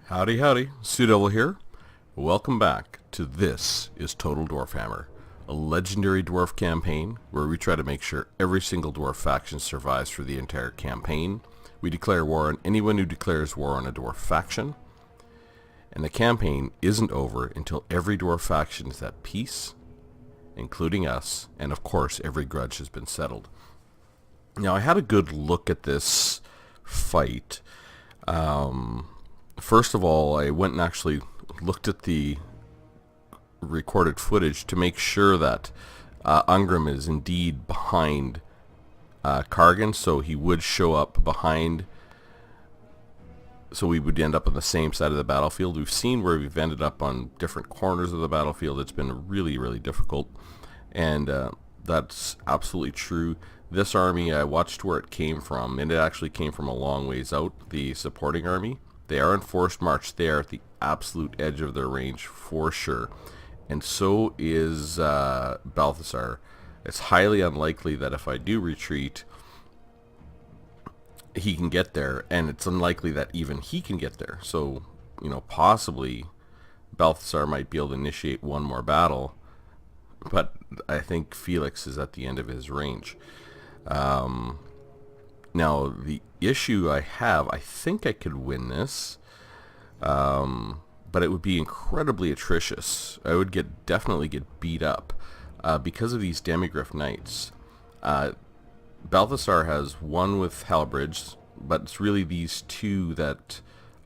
Howdy howdy, Sudevil here. Welcome back to This is Total Dwarfhammer, a legendary dwarf campaign where we try to make sure every single dwarf faction survives for the entire campaign. We declare war on anyone who declares war on a dwarf faction, and the campaign isn't over until every dwarf faction is at peace, including us, and of course every grudge has been settled. Now, I had a good look at this fight. First of all, I went and actually looked at the recorded footage to make sure that Ungram is indeed behind Kargan, so he would show up behind, so we would end up on the same side of the battlefield. We've seen where we've ended up on different corners of the battlefield. It's been really, really difficult, and that's absolutely true. This army, I watched where it came from, and it actually came from a long ways out, the supporting army. They are in forced march. They are at the absolute edge of their range for sure. And so is Balthasar. It's highly unlikely that if I do retreat, he can get there. And it's unlikely that even he can get there. So, possibly Balthasar might be able to initiate one more battle. But I think Felix is at the end of his range. Now, the issue I have, I think I could win this, but it would be incredibly atrocious. I would definitely get beat up because of these Demigryph Knights. Balthasar has one with Halberds, but it's really these two that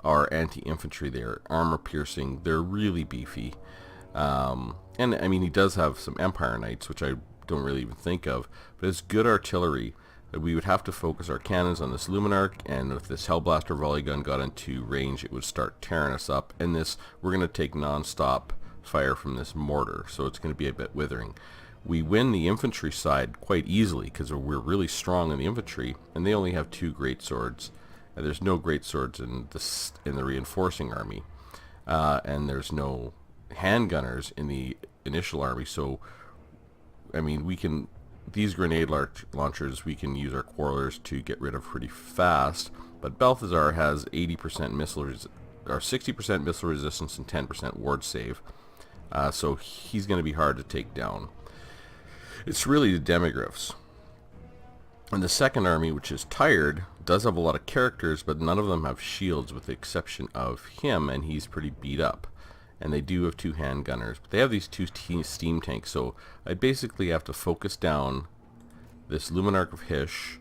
are anti-infantry. They're armor-piercing. They're really beefy. And, I mean, he does have some Empire Knights, which I don't really even think of, but it's good artillery. We would have to focus our cannons on this Luminarch, and if this Hellblaster volley gun got into range, it would start tearing us up. And this, we're going to take non-stop fire from this mortar, so it's going to be a bit withering. We win the infantry side quite easily because we're really strong in the infantry, and they only have 2 great swords, and there's no great swords in the reinforcing army, and there's no handgunners in the initial army. So, I mean, these grenade launchers, we can use our quarrelers to get rid of pretty fast, but Balthasar has 80% missile or 60% missile resistance and 10% ward save, so he's going to be hard to take down. It's really the Demigryphs. And the second army, which is tired, does have a lot of characters, but none of them have shields with the exception of him, and he's pretty beat up. And they do have 2 handgunners, but they have these 2 steam tanks, so I basically have to focus down this Luminarch of Hysh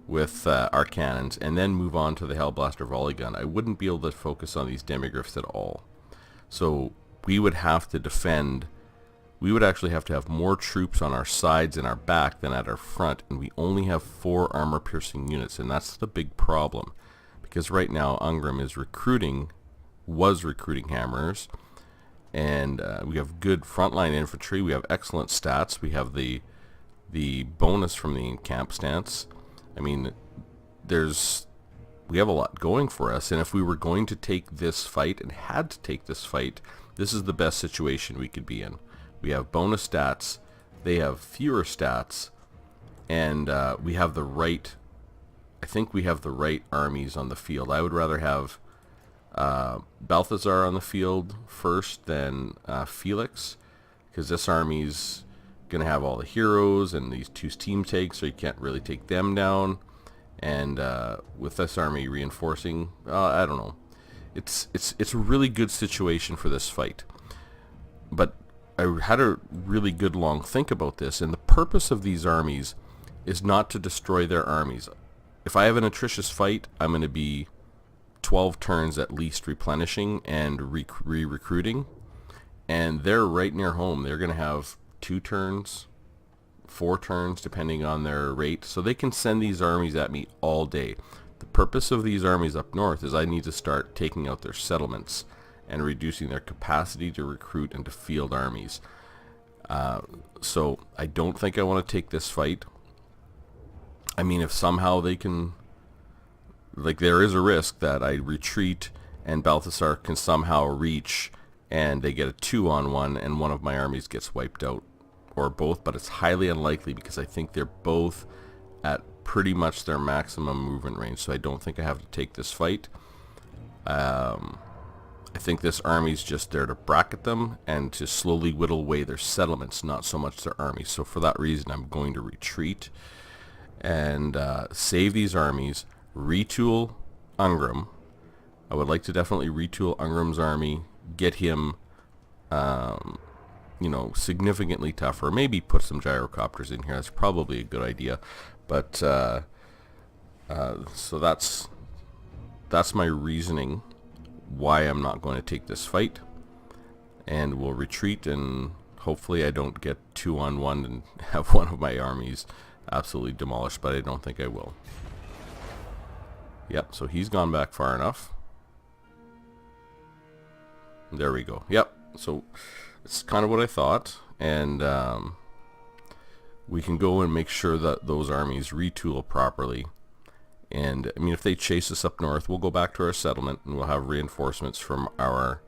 with our cannons, and then move on to the Hellblaster volley gun. I wouldn't be able to focus on these Demigryphs at all. So we would have to defend. We would actually have to have more troops on our sides and our back than at our front, and we only have 4 armor-piercing units, and that's the big problem. Because right now, Ungram was recruiting hammers, and we have good frontline infantry. We have excellent stats. We have the bonus from the encamp stance. I mean, we have a lot going for us, and if we were going to take this fight and had to take this fight, this is the best situation we could be in. We have bonus stats, they have fewer stats, and we have the right, I think we have the right armies on the field. I would rather have Balthasar on the field first than Felix, because this army's going to have all the heroes and these 2 steam tanks, so you can't really take them down. And with this army reinforcing, I don't know. It's a really good situation for this fight. But I had a really good long think about this, and the purpose of these armies is not to destroy their armies. If I have an atrocious fight, I'm going to be 12 turns at least replenishing and re-recruiting, and they're right near home. They're going to have 2 turns, 4 turns, depending on their rate, so they can send these armies at me all day. The purpose of these armies up north is I need to start taking out their settlements and reducing their capacity to recruit and to field armies. So I don't think I want to take this fight. I mean, if somehow they can, there is a risk that I retreat and Balthasar can somehow reach and they get a 2-on-1 and one of my armies gets wiped out, or both, but it's highly unlikely because I think they're both at pretty much their maximum movement range, so I don't think I have to take this fight. think this army's just there to bracket them and to slowly whittle away their settlements, not so much their armies. So for that reason, I'm going to retreat and save these armies, retool Ungram. I would like to definitely retool Ungram's army, get him, you know, significantly tougher. Maybe put some gyrocopters in here. That's probably a good idea. But so that's my reasoning why I'm not going to take this fight, and we'll retreat, and hopefully I don't get 2-on-1 and have one of my armies absolutely demolished, but I don't think I will. Yep, so he's gone back far enough. There we go. Yep, so it's kind of what I thought, and we can go and make sure that those armies retool properly. And I mean, if they chase us up north, we'll go back to our settlement and we'll have reinforcements from our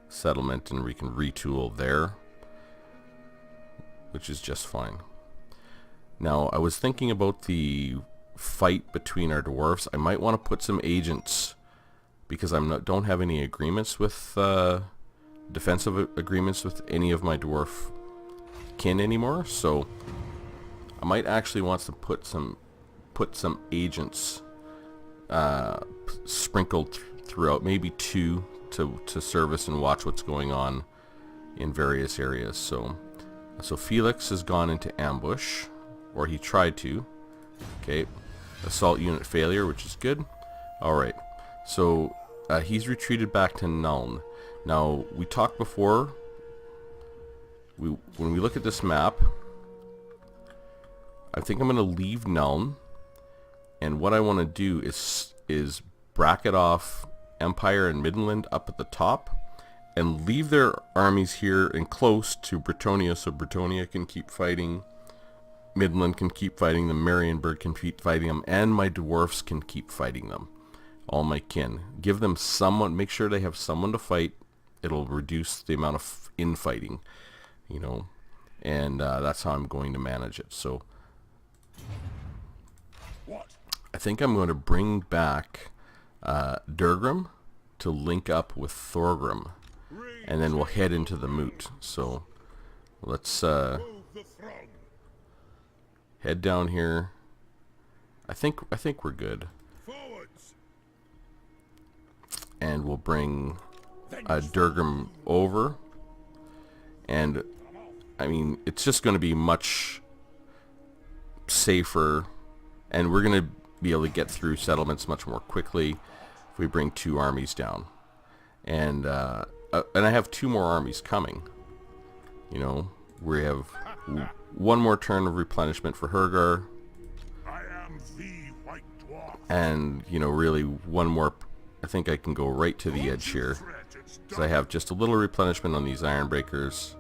settlement, and we can retool there, which is just fine. Now, I was thinking about the fight between our dwarfs. I might want to put some agents, because don't have any agreements with defensive agreements with any of my dwarf kin anymore. So I might actually want to put some agents sprinkled throughout, maybe 2 to service and watch what's going on in various areas. So Felix has gone into ambush, or he tried to. Okay, assault unit failure, which is good. All right, so he's retreated back to Nuln. Now, we talked before, when we look at this map, I think I'm going to leave Nuln, and what I want to do is bracket off Empire and Midland up at the top, and leave their armies here and close to Bretonnia, so Bretonnia can keep fighting, Midland can keep fighting them, Marienburg can keep fighting them, and my dwarfs can keep fighting them. All my kin. Give them someone, make sure they have someone to fight. It'll reduce the amount of infighting, you know, and that's how I'm going to manage it. So I think I'm going to bring back Durgrim to link up with Thorgrim, and then we'll head into the moot. So let's head down here. I think we're good. And we'll bring Durgrim over, and I mean, it's just going to be much safer, and we're going to be able to get through settlements much more quickly if we bring 2 armies down. And I have 2 more armies coming. You know, we have 1 more turn of replenishment for Hergar, and you know, really 1 more. I think I can go right to the edge here, because I have just a little replenishment on these iron breakers.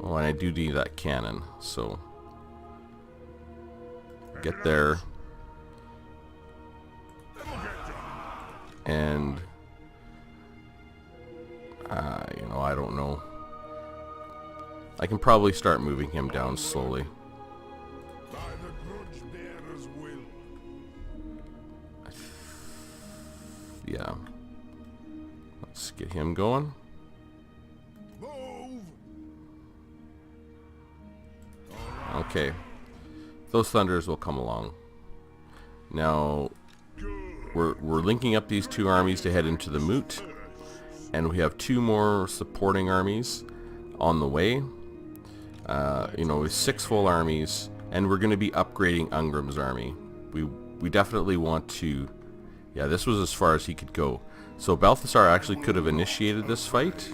Oh, and I do need that cannon, so get there. And you know, I don't know. I can probably start moving him down slowly. Yeah. Let's get him going. Okay. Those thunders will come along. Now, we're linking up these 2 armies to head into the moot, and we have 2 more supporting armies on the way. You know, with 6 full armies, and we're going to be upgrading Ungram's army. We definitely want to. Yeah, this was as far as he could go. So Balthasar actually could have initiated this fight,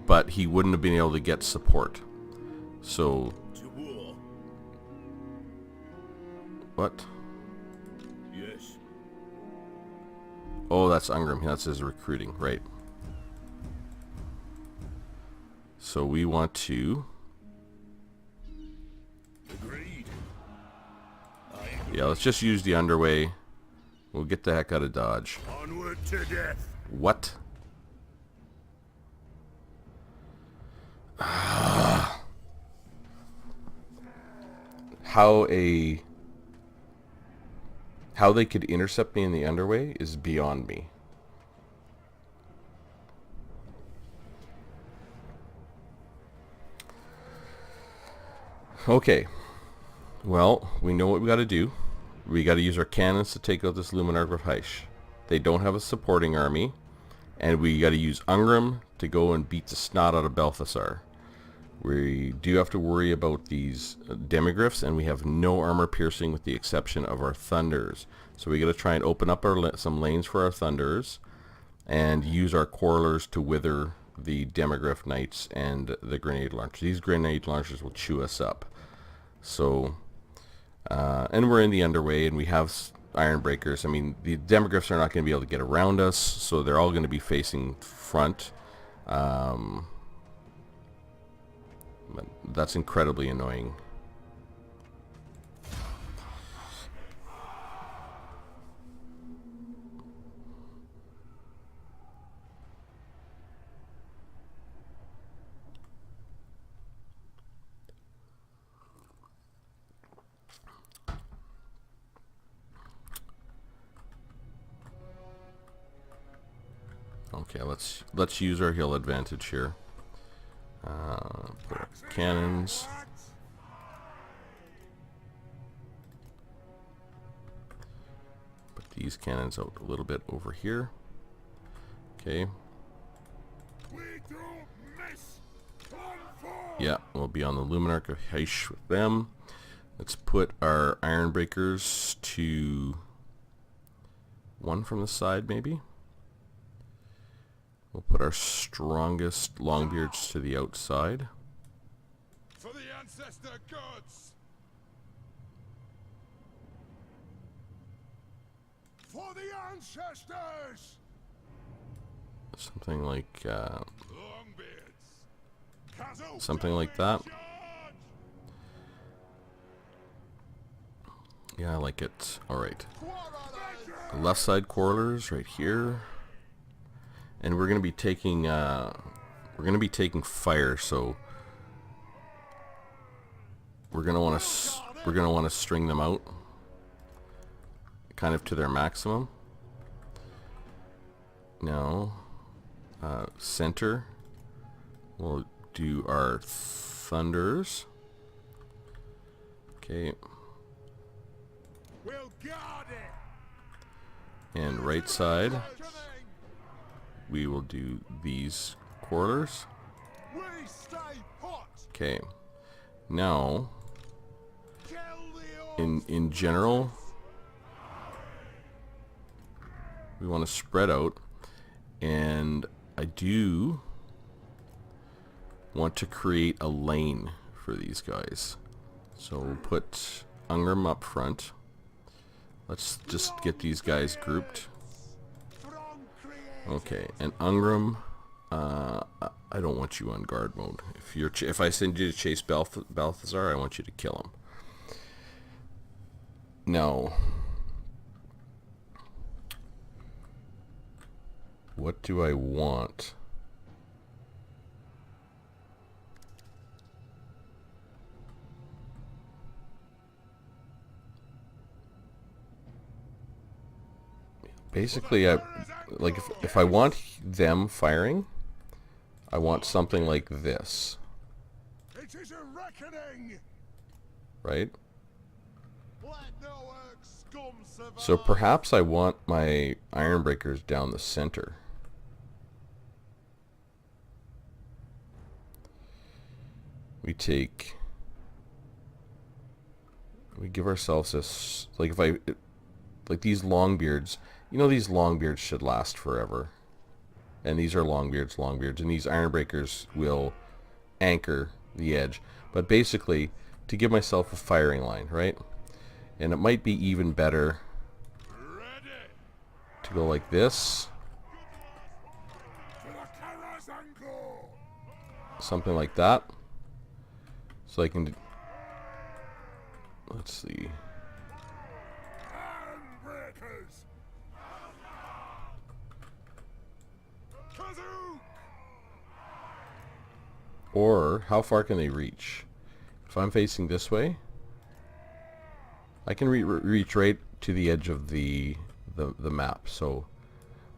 but he wouldn't have been able to get support. So what? Yes. Oh, that's Ungram. That's his recruiting, right? So we want to. Agreed. Yeah, let's just use the underway. We'll get the heck out of Dodge. Onward to death. What? How they could intercept me in the underway is beyond me. Okay, well, we know what we got to do. We got to use our cannons to take out this Luminarch of Heish. They don't have a supporting army, and we got to use Ungrim to go and beat the snot out of Balthasar. We do have to worry about these demigryphs, and we have no armor piercing with the exception of our thunders. So we got to try and open up some lanes for our thunders, and use our quarrelers to wither the demigryph knights and the grenade launchers. These grenade launchers will chew us up. So, and we're in the underway, and we have iron breakers. I mean, the demigryphs are not going to be able to get around us, so they're all going to be facing front. But that's incredibly annoying. Okay, let's use our hill advantage here. Put up cannons. Put these cannons out a little bit over here. Okay. Yeah, we'll be on the Luminarch of Heish with them. Let's put our iron breakers to one from the side, maybe. We'll put our strongest longbeards to the outside. For the ancestor gods. For the ancestors. Something like Longbeards. something like that. Yeah, I like it. All right. Left side quarrelers right here. And we're gonna be taking fire, so we're gonna want to string them out, kind of to their maximum. Now, center, we'll do our thunders. Okay. And right side, we will do these quarters. Okay. Now, in general, we want to spread out, and I do want to create a lane for these guys. So we'll put Ungrim up front. Let's just get these guys grouped. Okay, and Ungrim, I don't want you on guard mode. If I send you to chase Balthasar, I want you to kill him. Now, what do I want? Basically, if I want them firing, I want something like this. It is a reckoning. Right? Let no Urk scum survive. So perhaps I want my iron breakers down the center. We give ourselves this, like these longbeards. You know, these longbeards should last forever. And these are longbeards, and these iron breakers will anchor the edge. But basically, to give myself a firing line, right? And it might be even better to go like this. Something like that. So I can, let's see. Or, how far can they reach? If I'm facing this way, I can reach right to the edge of the map. So,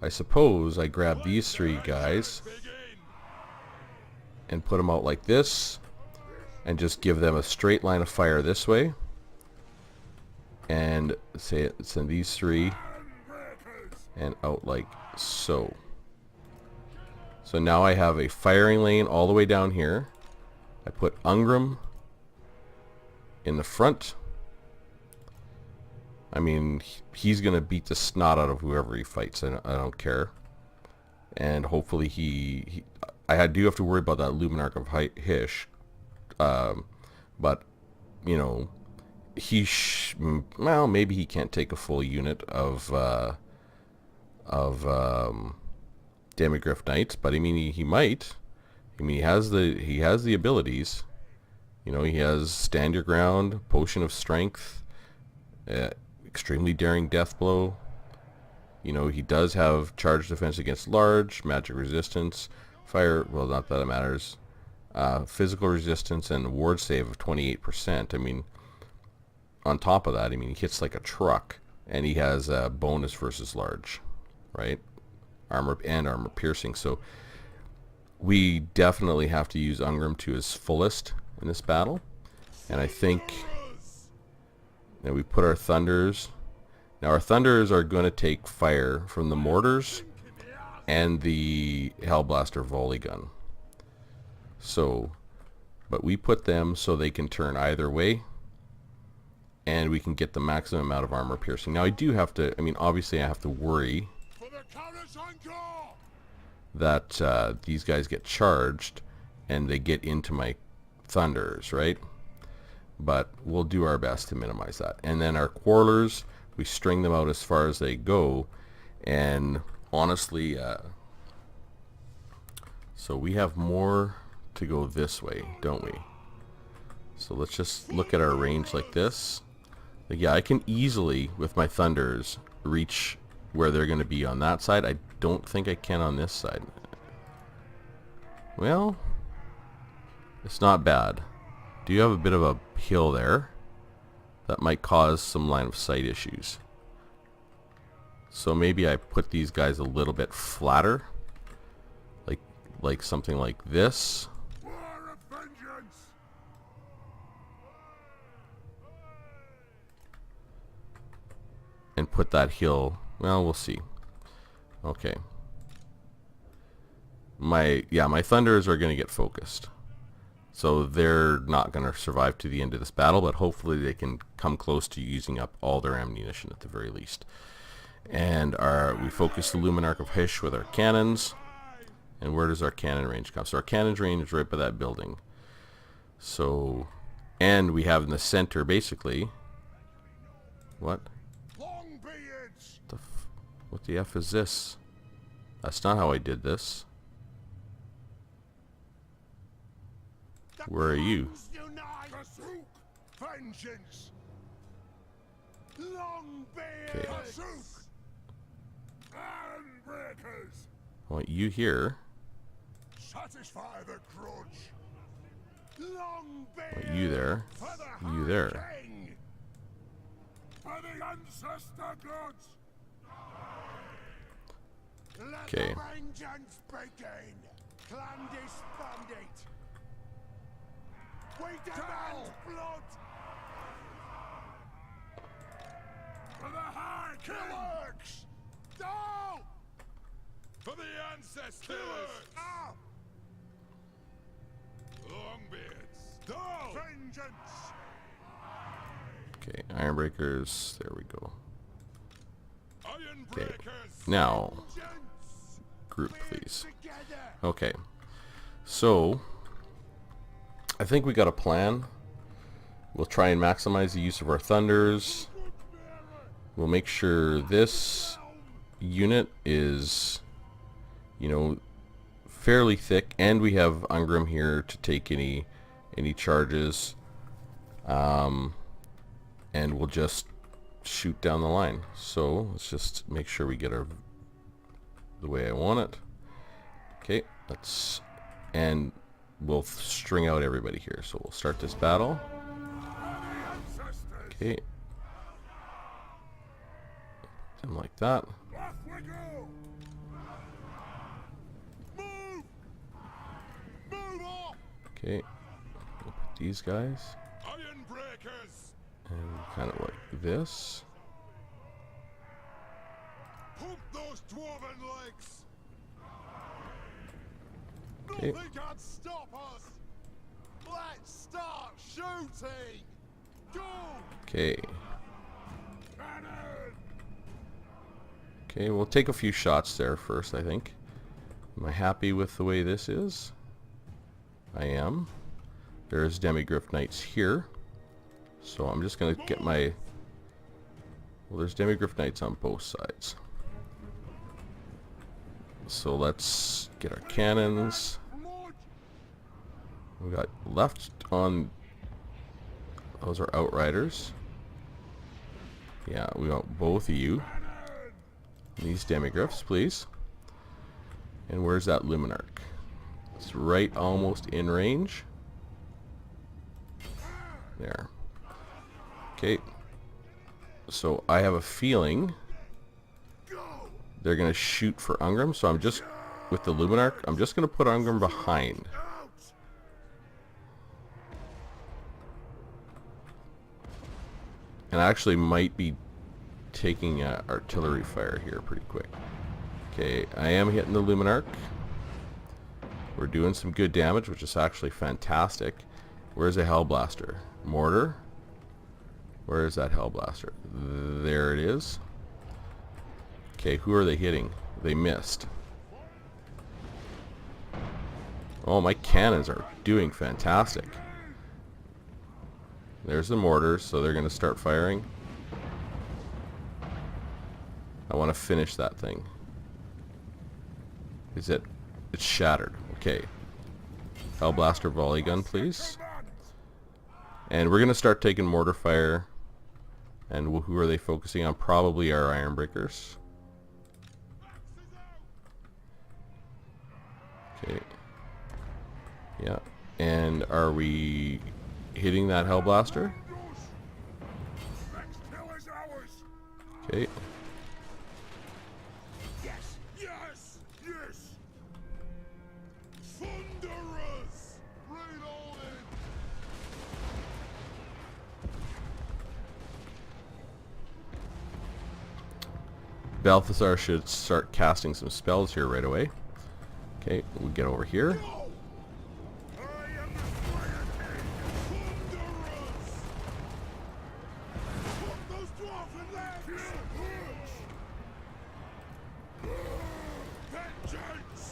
I suppose I grab these three guys and put them out like this. and just give them a straight line of fire this way. And send these 3 and out like so. So now I have a firing lane all the way down here. I put Ungram in the front. I mean, he's going to beat the snot out of whoever he fights. I don't care. And hopefully I do have to worry about that Luminarch of Hish. But, you know, well, maybe he can't take a full unit of Demigryph Knights, but I mean he might. I mean he has the abilities. You know, he has Stand Your Ground, Potion of Strength, extremely daring Death Blow. You know, he does have charge defense against large, magic resistance, fire, well, not that it matters, physical resistance, and ward save of 28%. I mean, on top of that, I mean, he hits like a truck, and he has a bonus versus large, right? Armor and armor piercing. So we definitely have to use Ungram to his fullest in this battle. And I think that we put our Thunders. Now our Thunders are going to take fire from the mortars and the Hellblaster volley gun. So, but we put them so they can turn either way, and we can get the maximum amount of armor piercing. Now I do have to, I mean, obviously I have to worry that these guys get charged and they get into my Thunders, right? But we'll do our best to minimize that. And then our Quarrelers, we string them out as far as they go. And honestly, so we have more to go this way, don't we? So let's just look at our range like this. Like, yeah, I can easily, with my Thunders, reach where they're going to be on that side. I don't think I can on this side. Well, it's not bad. Do you have a bit of a hill there? That might cause some line of sight issues. So maybe I put these guys a little bit flatter. Like something like this. And put that hill, well, we'll see. Okay. My Thunders are going to get focused. So they're not going to survive to the end of this battle, but hopefully they can come close to using up all their ammunition at the very least. And we focus the Luminarch of Hish with our cannons. And where does our cannon range come? So our cannon range is right by that building. So, and we have in the center basically, what? What the F is this? That's not how I did this. Where are you? Okay. I want you here. I want you there. You there. Okay. Killers! No! For the ancestors! Longbeards! No! Vengeance! Okay, Ironbreakers. There we go. Okay. Ironbreakers! Now, group, please. Okay. So, I think we got a plan. We'll try and maximize the use of our Thunders. We'll make sure this unit is, you know, fairly thick, and we have Ungram here to take any charges. And we'll just shoot down the line. So let's just make sure we get our the way I want it. Okay, and we'll string out everybody here. So we'll start this battle. Okay. And like that. Okay. We'll put these guys. Iron breakers. And kind of like this. Pump those dwarven legs. Okay. Nothing can stop us. Let's start shooting. Go. Okay. Cannon. Okay, we'll take a few shots there first, I think. Am I happy with the way this is? I am. There's Demigryph Knights here. So I'm just going to get my... Well, there's Demigryph Knights on both sides. So let's get our cannons. We got left on... Those are Outriders. Yeah, we got both of you. These Demigryphs, please. And where's that Luminarch? It's right almost in range. There. Okay. So I have a feeling they're going to shoot for Ungrim, so I'm just, with the Luminarch, I'm just going to put Ungrim behind. And I actually might be taking artillery fire here pretty quick. Okay, I am hitting the Luminarch. We're doing some good damage, which is actually fantastic. Where's the Hellblaster? Mortar? Where is that Hellblaster? There it is. Okay, who are they hitting? They missed. Oh, my cannons are doing fantastic. There's the mortars, so they're going to start firing. I want to finish that thing. Is it? It's shattered. Okay. Hellblaster volley gun, please. And we're going to start taking mortar fire. And who are they focusing on? Probably our Ironbreakers. Okay. Yeah. And are we hitting that Hellblaster? Okay. Yes. Yes. Yes. Thunderous. Reloading. Balthazar should start casting some spells here right away. Okay, we'll get over here. I am the Slayer King. Thunderous. Put those dwarven legs. Vengeance.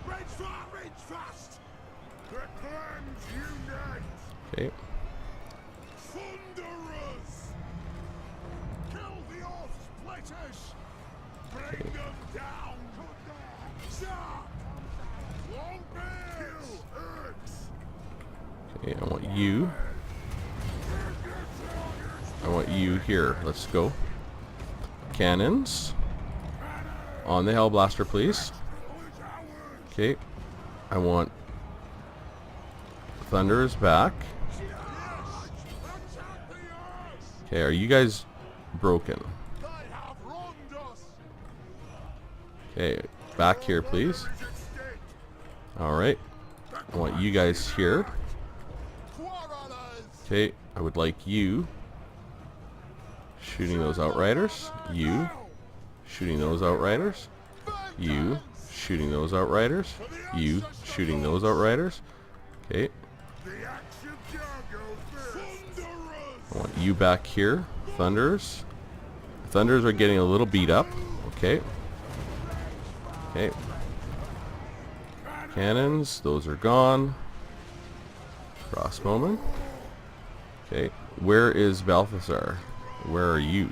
Rage fast. Rage fast. The clans unite. Okay. Thunderous. Kill the Oathsplitters. Bring them down. Stop. Long kill hurts. Okay, I want you. I want you here. Let's go. Cannons. On the Hellblaster, please. Okay. I want Thunder is back. Okay, are you guys broken? They have wronged us. Okay, back here, please. Alright. I want you guys here. Okay, I would like you shooting those Outriders. You shooting those Outriders. You shooting those Outriders. You shooting those Outriders. Okay. I want you back here. Thunders. Thunders are getting a little beat up. Okay. Okay. Cannons, those are gone. Crossbowmen. Okay. Where is Balthazar? Where are you?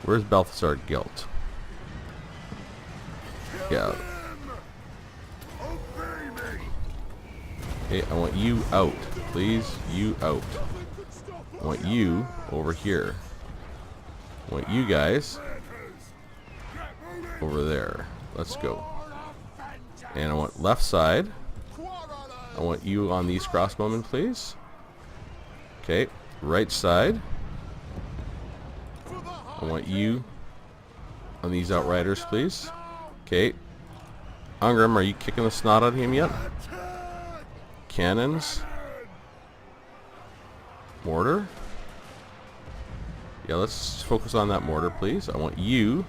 Where's Balthazar Guilt? Yeah. Okay, I want you out. Please, you out. I want you over here. I want you guys over there. Let's go. And I want left side. I want you on these crossbowmen, please. Okay, right side. I want you on these Outriders, please. Okay. Ungrim, are you kicking the snot out of him yet? Cannons. Mortar. Yeah, let's focus on that mortar, please. I want you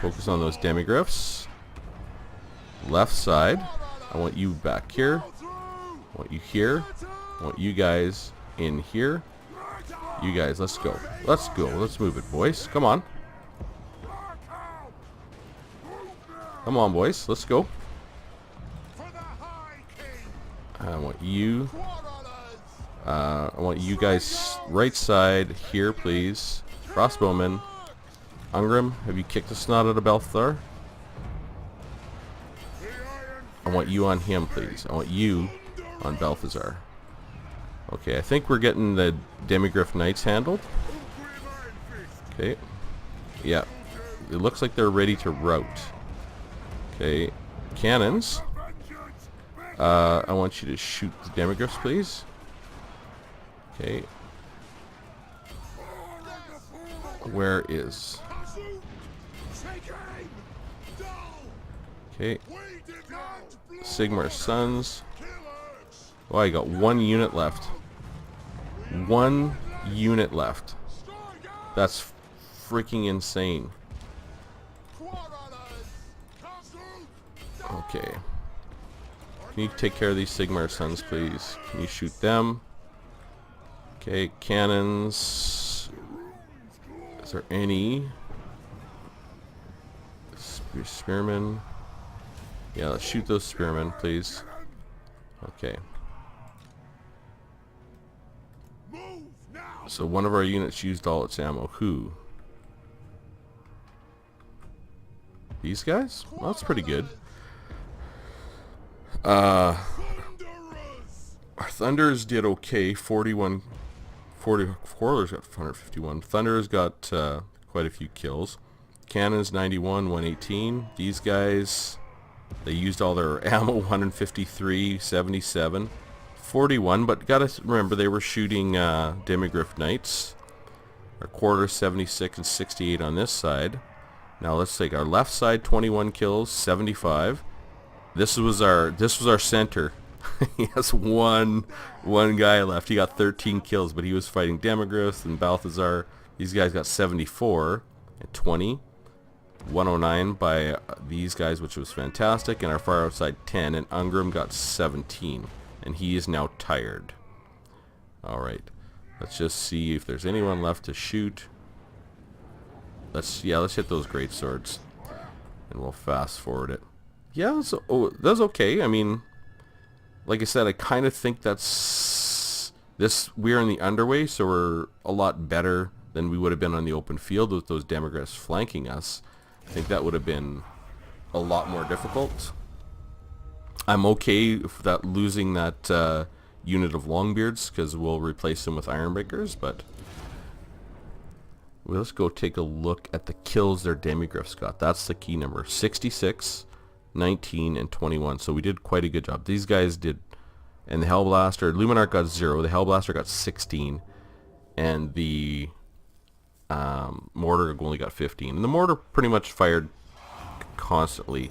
focus on those demigriffs. Left side. I want you back here. I want you here. I want you guys in here. You guys, let's go. Let's go. Let's move it, boys. Come on. Come on, boys. Let's go. I want you. I want you guys right side here, please. Crossbowman. Ungrim, have you kicked the snot out of Balthar? I want you on him, please. I want you on Balthazar. Okay, I think we're getting the Demigriff Knights handled. Okay. Yeah. It looks like they're ready to rout. Okay. Cannons. I want you to shoot the Demigriffs, please. Okay. Where is... Okay. Sigmar's Sons. Oh, I got 1 unit left. 1 unit left. That's freaking insane. Okay. Can you take care of these Sigmar Sons, please? Can you shoot them? Okay, cannons. Is there any? Spearmen. Yeah, let's shoot those spearmen, please. Okay. So one of our units used all its ammo. Who? These guys? Well, that's pretty good. Our Thunders did okay. 41... 40... Quarrelers got 151. Thunderers got quite a few kills. Cannons 91, 118. These guys... They used all their ammo, 153, 77, 41, but gotta remember they were shooting Demigriff Knights. Our quarter 76 and 68 on this side. Now let's take our left side, 21 kills, 75. This was our center. He has one guy left. He got 13 kills, but he was fighting Demigriffs and Balthazar. These guys got 74 and 20. 109 by these guys, which was fantastic, and our far outside 10, and Ungrim got 17, and he is now tired. Alright, let's just see if there's anyone left to shoot. Let's hit those great swords, and we'll fast forward it. Yeah, so, that's okay. I mean, like I said, I kind of think we're in the underway, so we're a lot better than we would have been on the open field with those Demigriffs flanking us. I think that would have been a lot more difficult. I'm okay with that, losing that unit of Longbeards, because we'll replace them with Ironbreakers, but let's go take a look at the kills their Demigriffs got. That's the key number. 66, 19, and 21. So we did quite a good job. These guys did, and the Hellblaster, Luminarch got 0, the Hellblaster got 16, and the mortar only got 15, and the mortar pretty much fired constantly.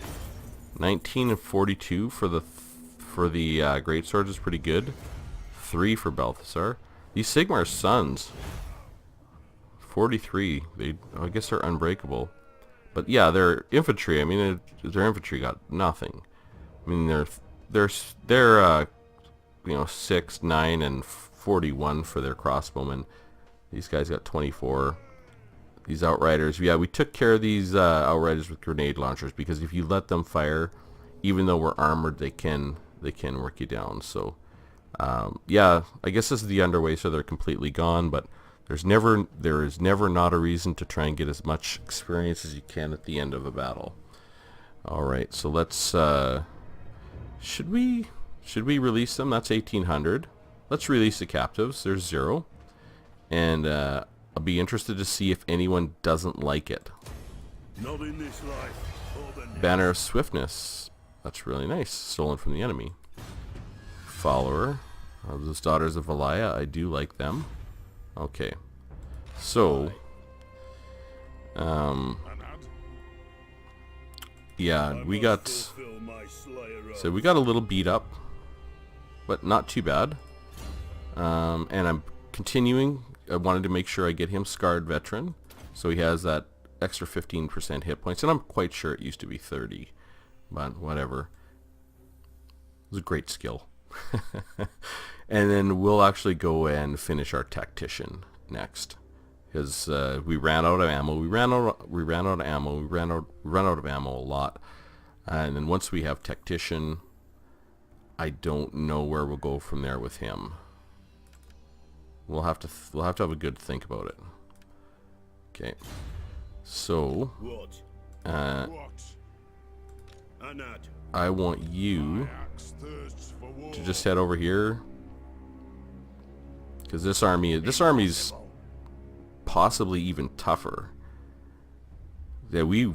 19 and 42 for the great swords is pretty good. 3 for Balthasar. These Sigmar Sons, 43. I guess they're unbreakable, but yeah, their infantry. I mean, their infantry got nothing. I mean, they're 6, 9, and 41 for their crossbowmen. These guys got 24. These Outriders, yeah, we took care of these Outriders with grenade launchers, because if you let them fire, even though we're armored, they can work you down. So, yeah, I guess this is the underway, so they're completely gone. But there is never not a reason to try and get as much experience as you can at the end of a battle. All right, so let's. Should we release them? That's 1,800. Let's release the captives. There's 0, and I'll be interested to see if anyone doesn't like it. Not in this life. Banner of Swiftness. That's really nice. Stolen from the enemy. Follower. Those Daughters of Valaya. I do like them. Okay. So. Yeah, we got a little beat up. but not too bad. And I'm continuing. I wanted to make sure I get him Scarred Veteran, so he has that extra 15% hit points, and I'm quite sure it used to be 30, but whatever. It was a great skill. And then we'll actually go and finish our Tactician next, because we ran out of ammo. We ran out of ammo a lot. And then once we have Tactician, I don't know where we'll go from there with him. We'll have to have a good think about it. Okay. So, I want you to just head over here, because this army's possibly even tougher. Yeah,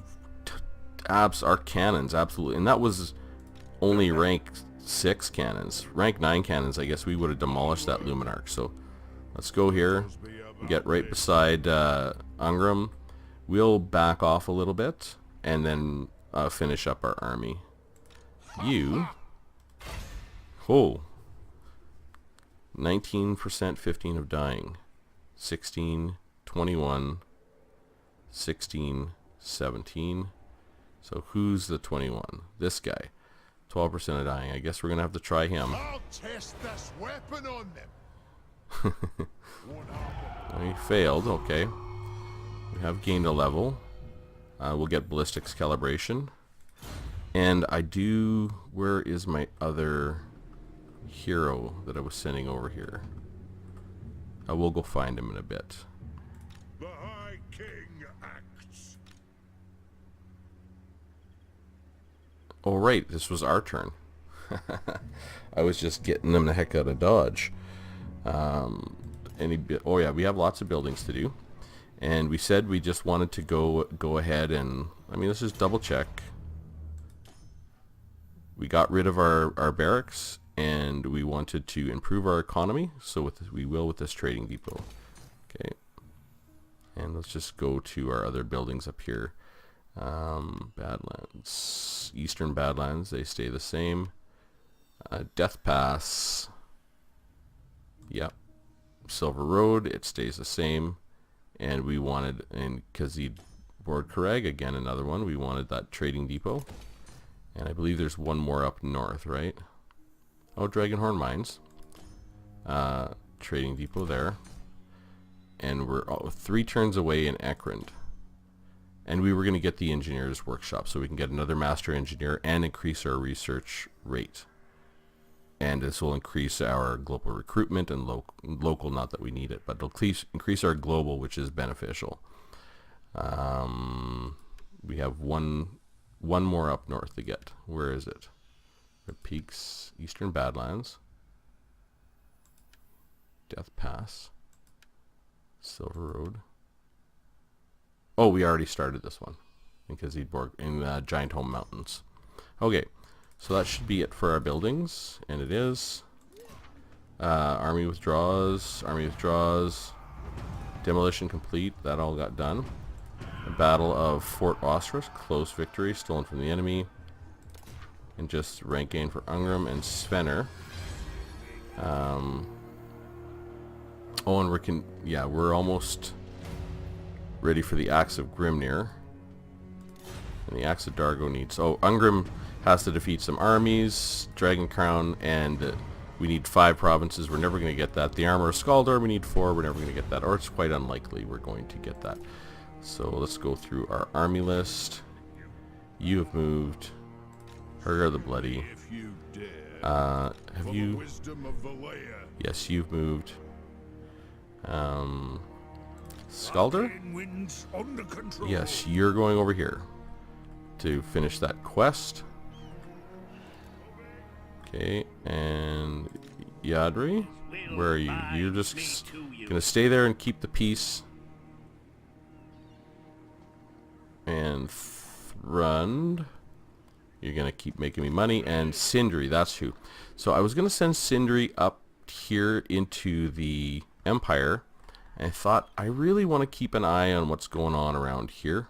our cannons absolutely, and that was only rank 6 cannons. Rank 9 cannons, I guess we would have demolished that Luminarch. So let's go here, get right beside Ungram. We'll back off a little bit and then finish up our army. You, 19%, 15 of dying, 16, 21, 16, 17. So who's the 21? This guy, 12% of dying. I guess we're gonna have to try him. I'll test this weapon on them. He failed. Okay. We have gained a level. We'll get ballistics calibration. And I do... Where is my other hero that I was sending over here? I will go find him in a bit. The High King acts. Oh right, this was our turn. I was just getting them the heck out of Dodge. Oh yeah, we have lots of buildings to do. And we said we just wanted to go ahead and... I mean, let's just double check. We got rid of our barracks, and we wanted to improve our economy, so we will with this trading depot. Okay. And let's just go to our other buildings up here. Badlands. Eastern Badlands, they stay the same. Death Pass. Yep. Silver Road, it stays the same. And we wanted, and Kazid Board Karag, again another one, we wanted that trading depot. And I believe there's one more up north, right? Oh, Dragonhorn Mines. Trading depot there. And we're 3 turns away in Ekrund. And we were going to get the engineer's workshop, so we can get another master engineer and increase our research rate. And this will increase our global recruitment and local, not that we need it, but it'll increase our global, which is beneficial. We have one more up north to get. Where is it? Red Peaks, Eastern Badlands, Death Pass, Silver Road. Oh, we already started this one in Kazidborg, in Giant Home Mountains. Okay. So that should be it for our buildings, and it is. Army withdraws, demolition complete, that all got done. The Battle of Fort Osirus, close victory, stolen from the enemy. And just rank gain for Ungram and Svenner. Oh, and we're almost ready for the Axe of Grimnir. And the Axe of Dargo needs... Oh, Ungram has to defeat some armies, Dragon Crown, and we need 5 provinces. We're never going to get that. The Armor of Skaldor, we need 4. We're never going to get that, or it's quite unlikely we're going to get that. So let's go through our army list. You have moved. Hergar the Bloody. Have you... Yes, you've moved. Skaldor? Yes, you're going over here to finish that quest. Okay, and Yadri, where are you? You're just gonna stay there and keep the peace. And Thrund, you're gonna keep making me money. And Sindri, that's who. So I was gonna send Sindri up here into the Empire, and I thought I really want to keep an eye on what's going on around here.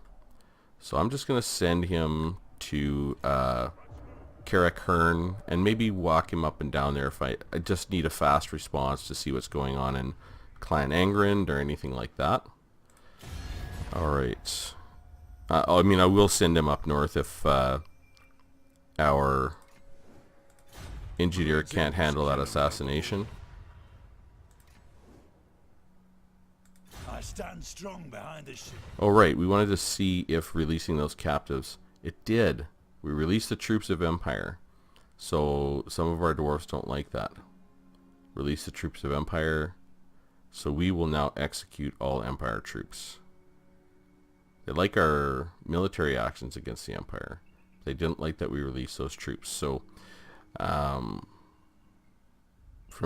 So I'm just gonna send him to Carrick Hearn and maybe walk him up and down there if I just need a fast response to see what's going on in Clan Angrand or anything like that. Alright. I mean, I will send him up north if our engineer can't handle that assassination. I stand strong behind this ship. Oh right, we wanted to see if releasing those captives. It did. We released the troops of Empire. So some of our dwarfs don't like that. Release the troops of Empire. So we will now execute all Empire troops. They like our military actions against the Empire. They didn't like that we released those troops. So from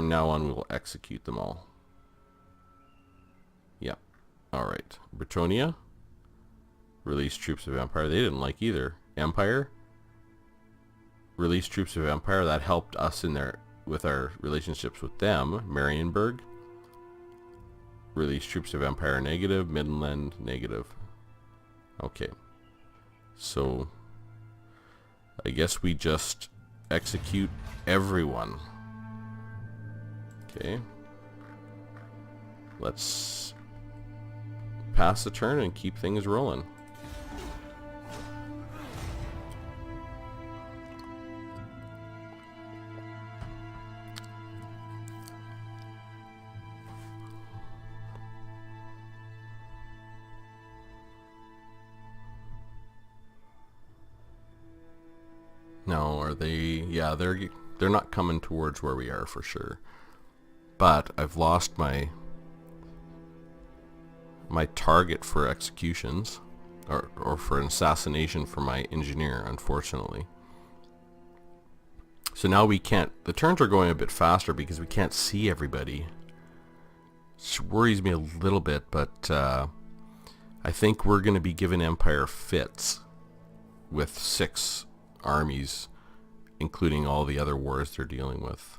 now on we will execute them all. Yep. Alright. Bretonia. Release troops of Empire. They didn't like either. Empire. Release troops of Empire. That helped us in there with our relationships with them. Marienburg. Release troops of Empire. Negative. Midland. Negative. Okay. So I guess we just execute everyone. Okay. Let's pass the turn and keep things rolling. No, are they? Yeah, they're not coming towards where we are for sure. But I've lost my target for executions, or for an assassination for my engineer, unfortunately. So now we can't. The turns are going a bit faster because we can't see everybody. Which worries me a little bit, but I think we're going to be giving Empire fits with 6 armies, including all the other wars they're dealing with.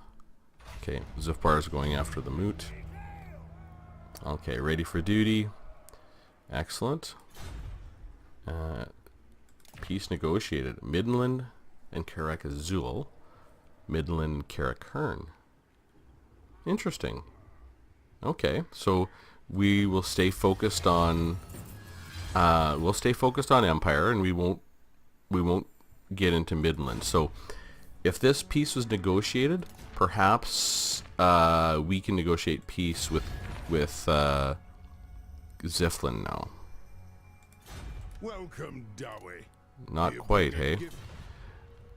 Okay, Zufbar is going after the Moot. Okay, ready for duty. Excellent. Peace negotiated. Midland and Carrick Azul. Midland and Carrick Hearn. Interesting. Okay, so we will stay focused on Empire, and we won't get into Midland. So if this peace was negotiated, perhaps we can negotiate peace with Ziflin now. Welcome, Dowie. Not quite, hey.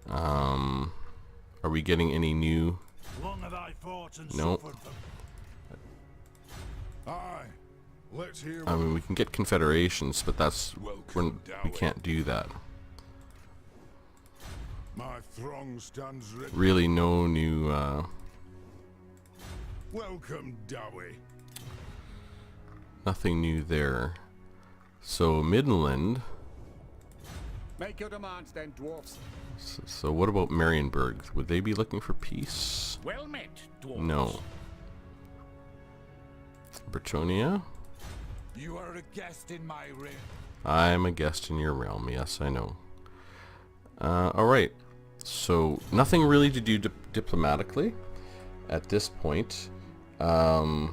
Are we getting any new? Long have I fought and Nope. suffered them. Aye. Let's hear. I mean, we can get confederations, but Welcome, we Dowie. can't do that. My throng stands ready. Really, no new. Welcome, Dowie. Nothing new there. So Midland. Make your demands then, dwarfs. So what about Marienburg? Would they be looking for peace? Well met, dwarfs. No. Bretonia? You are a guest in my realm. I'm a guest in your realm. Yes, I know. Alright. So nothing really to do diplomatically at this point. We're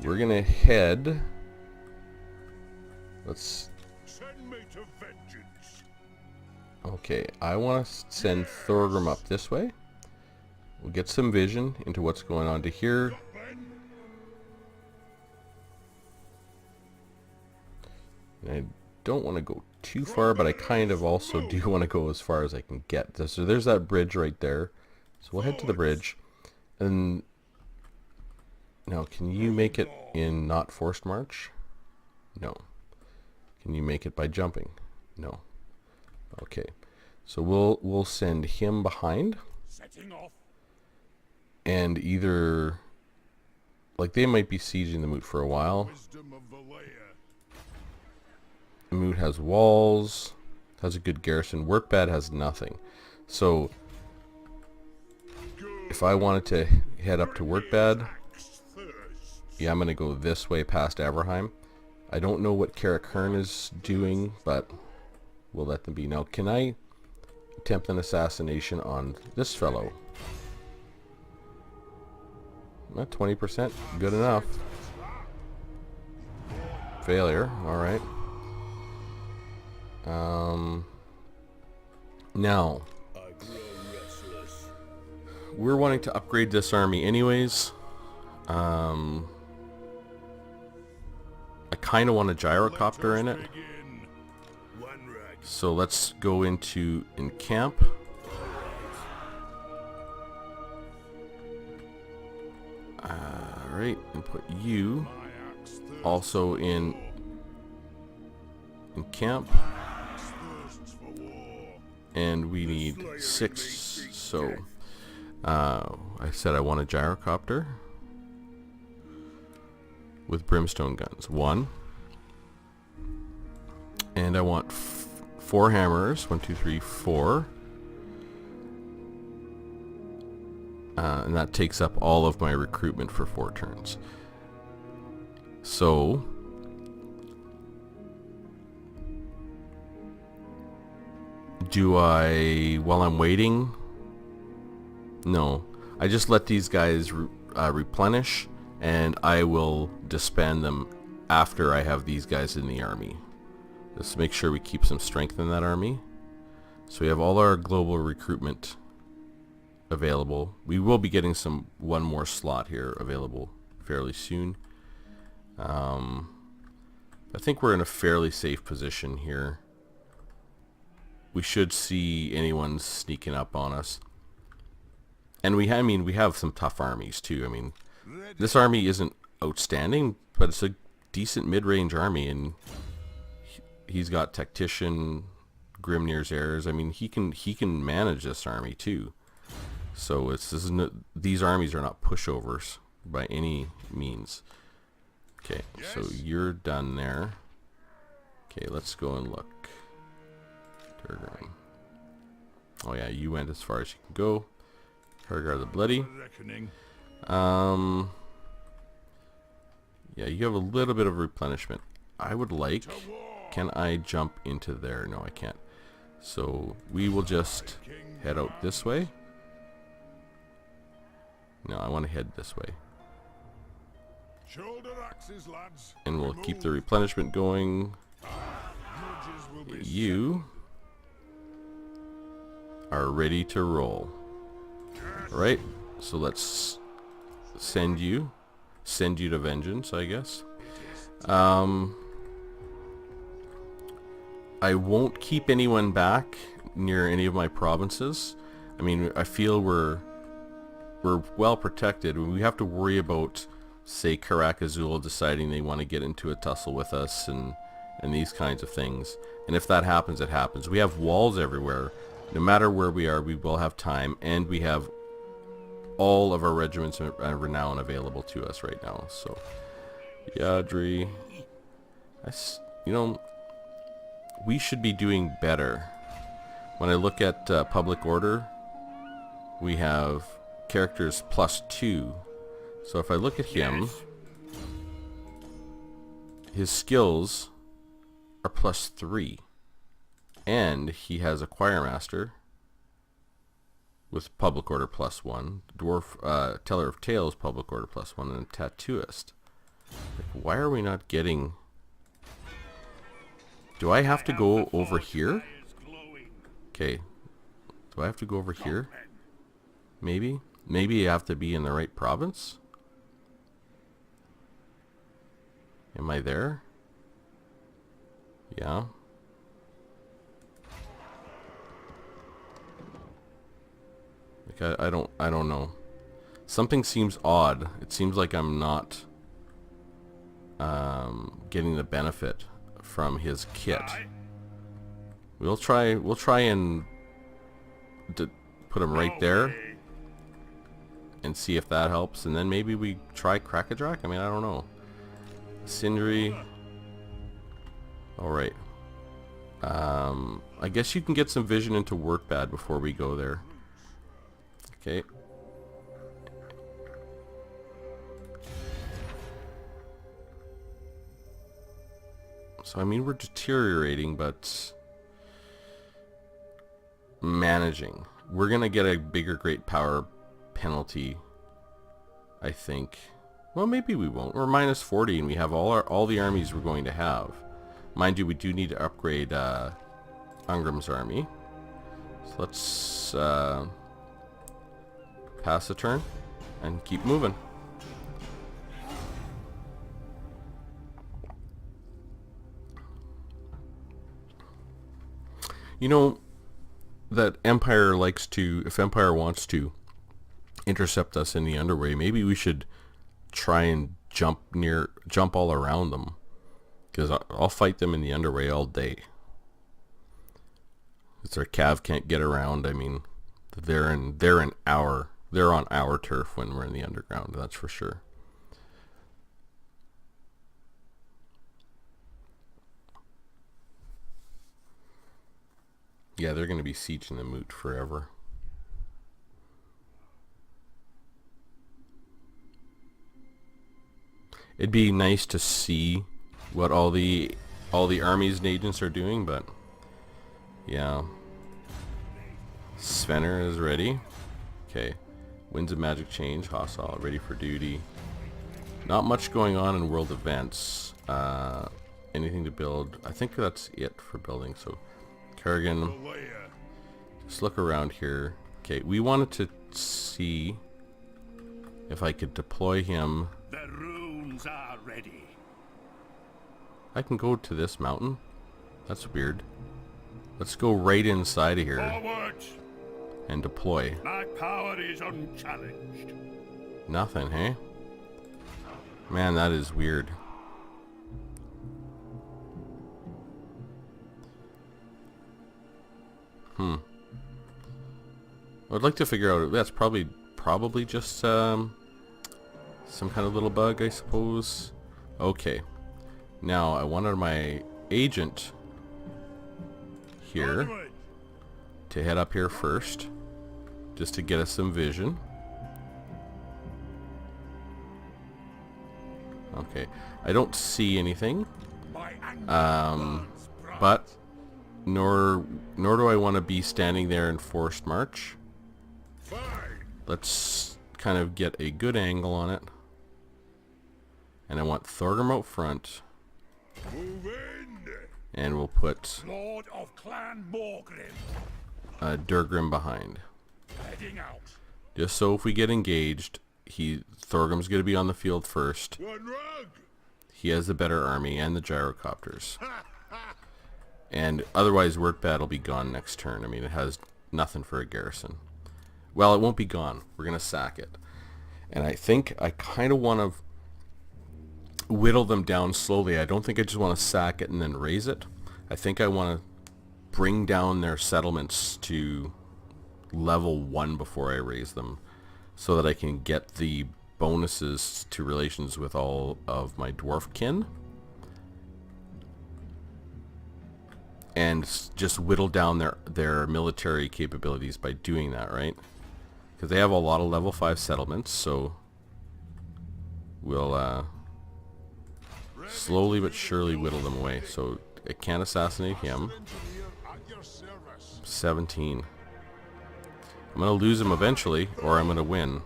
gonna head. Let's. Send me to vengeance. Okay, I want to send Thorgrim up this way. We'll get some vision into what's going on to here. And I don't want to go too far, but I kind of also do want to go as far as I can get. So there's that bridge right there. So we'll head to the bridge. And now, can you make it in not forced march? No. Can you make it by jumping? No. Okay. So we'll send him behind. Setting off. And either, like, they might be sieging the Moot for a while. Wisdom of Valea. The Moot has walls, has a good garrison. Workbad has nothing. So if I wanted to head up to Workbad, yeah, I'm going to go this way past Averheim. I don't know what Carrick Hearn is doing, but we'll let them be. Now, can I attempt an assassination on this fellow. Not 20%, good enough. Failure, alright. Now, we're wanting to upgrade this army anyways. I kind of want a gyrocopter in it. So let's go into encamp. Alright, and put you also in encamp. And we need 6, so I said I want a gyrocopter with brimstone guns. 1. And I want 4 hammers. 1, 2, 3, 4. And that takes up all of my recruitment for 4 turns. So do I, while I'm waiting? No. I just let these guys replenish, and I will disband them after I have these guys in the army. Just make sure we keep some strength in that army. So we have all our global recruitment available. We will be getting one more slot here available fairly soon. I think we're in a fairly safe position here. We should see anyone sneaking up on us. And we have some tough armies too. I mean, this army isn't outstanding, but it's a decent mid-range army, and he's got Tactician, Grimnir's Heirs. I mean, he can manage this army too. So these armies are not pushovers by any means. Okay, so you're done there. Okay, let's go and look. Turgon. Oh yeah, you went as far as you can go. Hargar the Bloody. Yeah, you have a little bit of replenishment. I would like... Can I jump into there? No, I can't. So we will just head out this way. No, I want to head this way. And we'll keep the replenishment going. You are ready to roll. Alright, so let's send you to vengeance, I guess. I won't keep anyone back near any of my provinces. I mean, I feel we're well protected. We have to worry about, say, Karak Azul deciding they want to get into a tussle with us and these kinds of things. And if that happens, it happens. We have walls everywhere. No matter where we are, we will have time, and we have all of our regiments and renown available to us right now. So, Yadri, we should be doing better. When I look at public order, we have characters +2. So if I look at him, his skills are +3. And he has a choir master with public order +1, dwarf teller of tales public order +1, and a tattooist. Like, why are we not getting? Do I have to go over here? Okay. Do I have to go over here? Maybe you have to be in the right province. Am I there? Yeah. Like I don't know. Something seems odd. It seems like I'm not getting the benefit from his kit. We'll try and put him right there and see if that helps, and then maybe we try Krakadrak. I mean, I don't know. Sindri. Alright. I guess you can get some vision into Workbad before we go there. Okay. So I mean, we're deteriorating, but managing. We're gonna get a bigger great power penalty, I think. Well, maybe we won't. We're minus 40 and we have all the armies we're going to have. Mind you, we do need to upgrade Ungrim's army. So let's pass the turn and keep moving. You know that Empire likes to, if Empire wants to intercept us in the underway, maybe we should try and jump all around them, because I'll fight them in the underway all day. If their cav can't get around, I mean, they're on our turf when we're in the underground, that's for sure. Yeah, they're going to be sieging the moot forever. It'd be nice to see what all the armies and agents are doing, but yeah. Svenner is ready. Okay. Winds of Magic Change, hostile, ready for duty. Not much going on in world events. Anything to build? I think that's it for building. So Kerrigan, just look around here. Okay, we wanted to see if I could deploy him. The runes are ready. I can go to this mountain? That's weird. Let's go right inside of here Forward! and deploy. My power is unchallenged. Nothing, hey? Man, that is weird. I'd like to figure out, that's probably just some kind of little bug, I suppose. Okay. Now, I wanted my agent here to head up here first, just to get us some vision. Okay. I don't see anything. But nor do I want to be standing there in forced march. Let's kind of get a good angle on it. And I want Thorgrim out front. Move in. And we'll put Lord of Clan Morgrim. Durgrim behind. Heading out. Just so if we get engaged, Thorgrim's going to be on the field first. One rug. He has the better army and the gyrocopters. And otherwise, Wurtbad will be gone next turn. I mean, it has nothing for a garrison. Well, it won't be gone. We're going to sack it. And I think I kind of want to whittle them down slowly. I don't think I just want to sack it and then raise it. I think I want to bring down their settlements to level 1 before I raise them, so that I can get the bonuses to relations with all of my dwarf kin. And just whittle down their military capabilities by doing that, right? Because they have a lot of level 5 settlements, so we'll slowly but surely whittle them away. So I can't assassinate him. 17. I'm going to lose him eventually, or I'm going to win.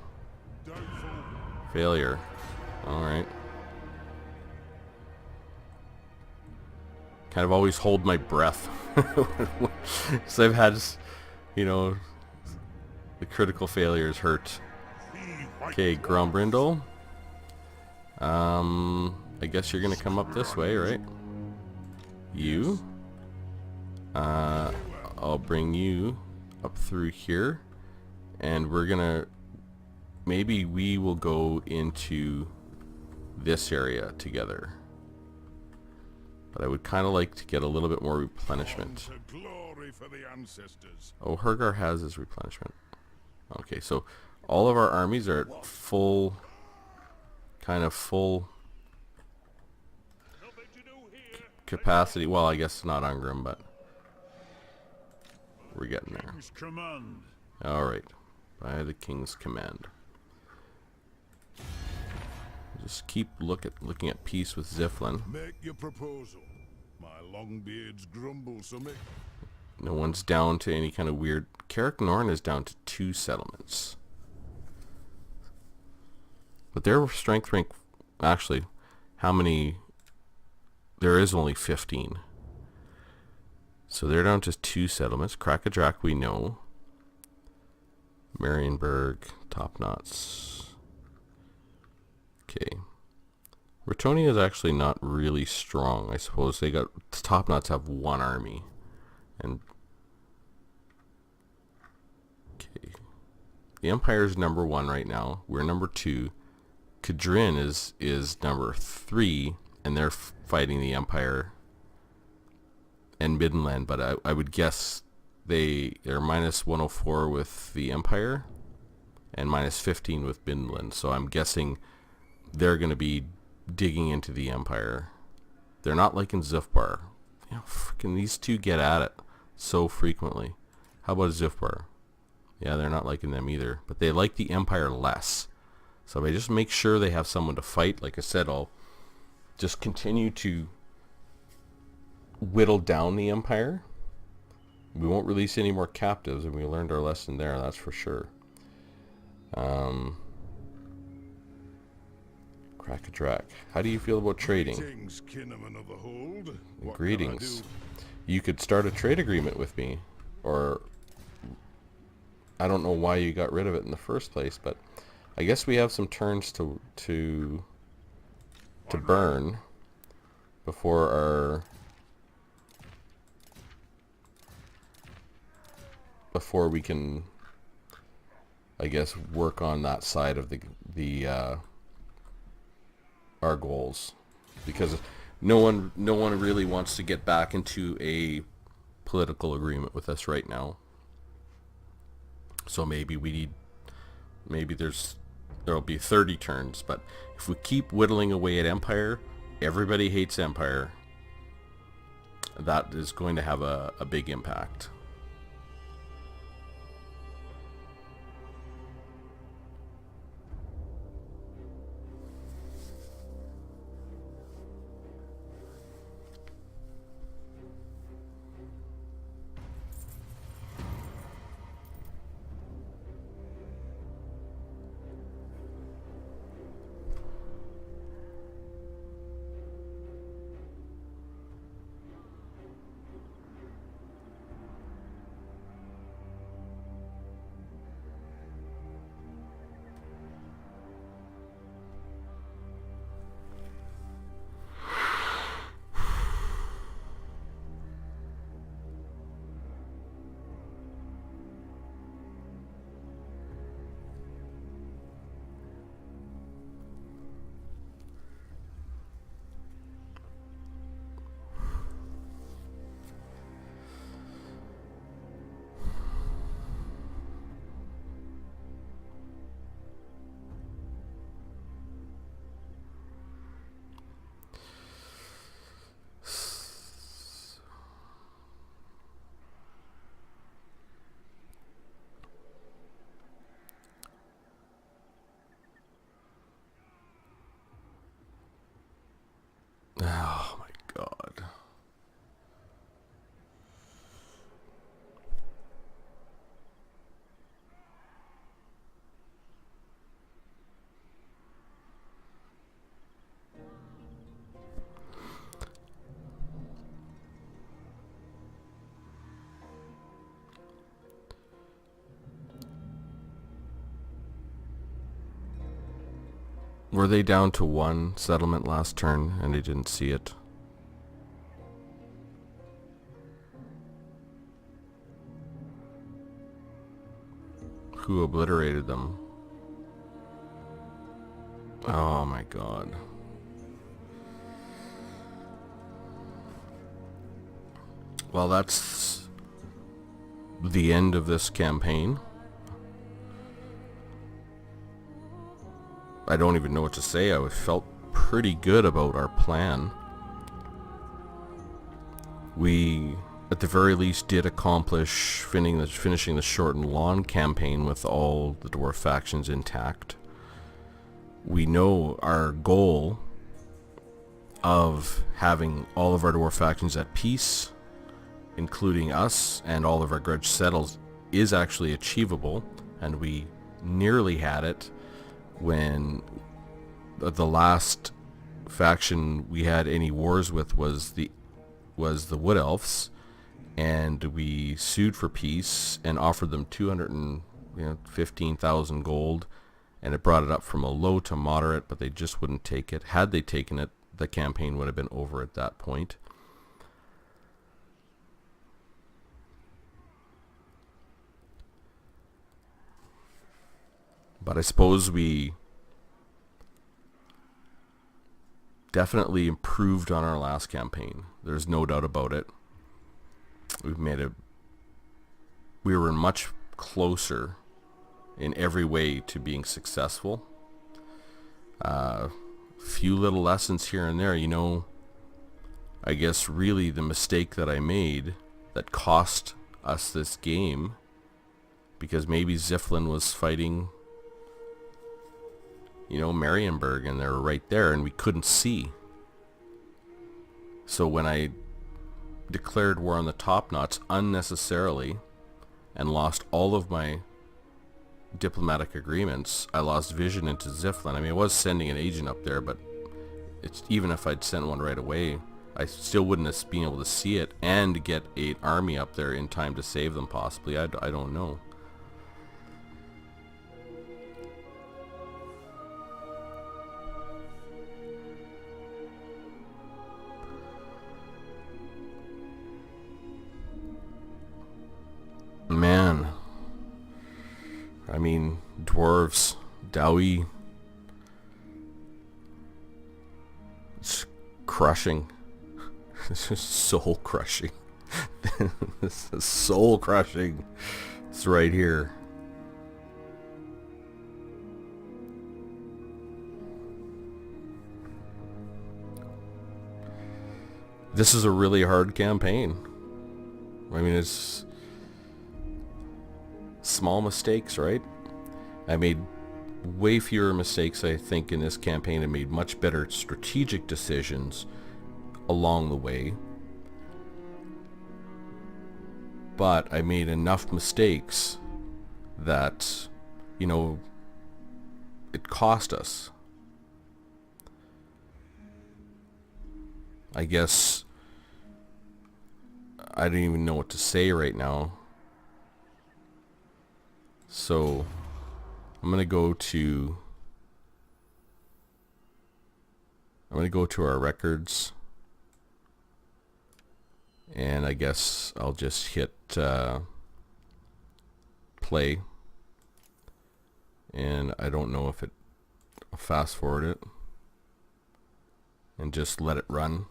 Failure. Alright. Kind of always hold my breath. So I've had, you know, the critical failures hurt. Okay, Grombrindle. I guess you're gonna come up this way, right? You. I'll bring you up through here, and we're gonna, maybe we will go into this area together. But I would kind of like to get a little bit more replenishment. Glory for the ancestors. Oh, Hergar has his replenishment. Okay, so all of our armies are at full, kind of full capacity. Well, I guess not Ungrim, but we're getting there. King's command. Alright, by the King's command. Just keep looking at peace with Ziflin. Make your proposal. My longbeards grumble something. No one's down to any kind of weird... Carrick Norn is down to 2 settlements. But their strength rank... Actually, how many... There is only 15. So they're down to 2 settlements. Krakadrak we know. Marienburg, Topknots. Okay. Ratonia is actually not really strong. I suppose they got... Topknots have 1 army. And... Okay. The Empire's number 1 right now. We're number 2. Kadrin is number 3. And they're fighting the Empire and Middenland. But I would guess they're minus 104 with the Empire. And minus 15 with Middenland. So I'm guessing they're going to be digging into the Empire. They're not like in Zufbar. You know, freaking these two get at it so frequently. How about Zufbar? Yeah, they're not liking them either. But they like the Empire less. So if I just make sure they have someone to fight, like I said, I'll just continue to whittle down the Empire. We won't release any more captives, and we learned our lesson there, that's for sure. Krakadrak. How do you feel about trading? Greetings, Kinnaman of the Hold. What Greetings. can I You could start a trade agreement with me, or I don't know why you got rid of it in the first place, but I guess we have some turns to burn before we can, I guess, work on that side of the our goals, because no one really wants to get back into a political agreement with us right now. So maybe there'll be 30 turns, but if we keep whittling away at Empire, everybody hates Empire. That is going to have a big impact. Oh my god. Were they down to 1 settlement last turn and they didn't see it? Who obliterated them? Oh my god. Well, that's the end of this campaign. I don't even know what to say. I felt pretty good about our plan. We, at the very least, did accomplish finishing the Short and Long campaign with all the dwarf factions intact. We know our goal of having all of our dwarf factions at peace including us and all of our grudge settles, is actually achievable, and we nearly had it when the last faction we had any wars with was the Wood Elves, and we sued for peace and offered them 215,000 gold, and it brought it up from a low to moderate, but they just wouldn't take it. Had they taken it, the campaign would have been over at that point. But I suppose we definitely improved on our last campaign. There's no doubt about it. We were much closer in every way to being successful. Few little lessons here and there, I guess really the mistake that I made that cost us this game, because maybe Ziflin was fighting Marienburg, and they're right there and we couldn't see. So when I declared war on the Top Knots unnecessarily and lost all of my diplomatic agreements, I lost vision into Ziflin. I mean, I was sending an agent up there, but even if I'd sent one right away, I still wouldn't have been able to see it and get an army up there in time to save them, possibly. I don't know. Man, I mean, dwarves, Dowie, it's crushing. This is soul crushing. This is soul crushing. It's right here. This is a really hard campaign. I mean, it's small mistakes, right? I made way fewer mistakes, I think, in this campaign, and made much better strategic decisions along the way. But I made enough mistakes that, it cost us. I guess I don't even know what to say right now. So I'm gonna go to our records, and I guess I'll just hit play, and I don't know if I'll fast forward it and just let it run.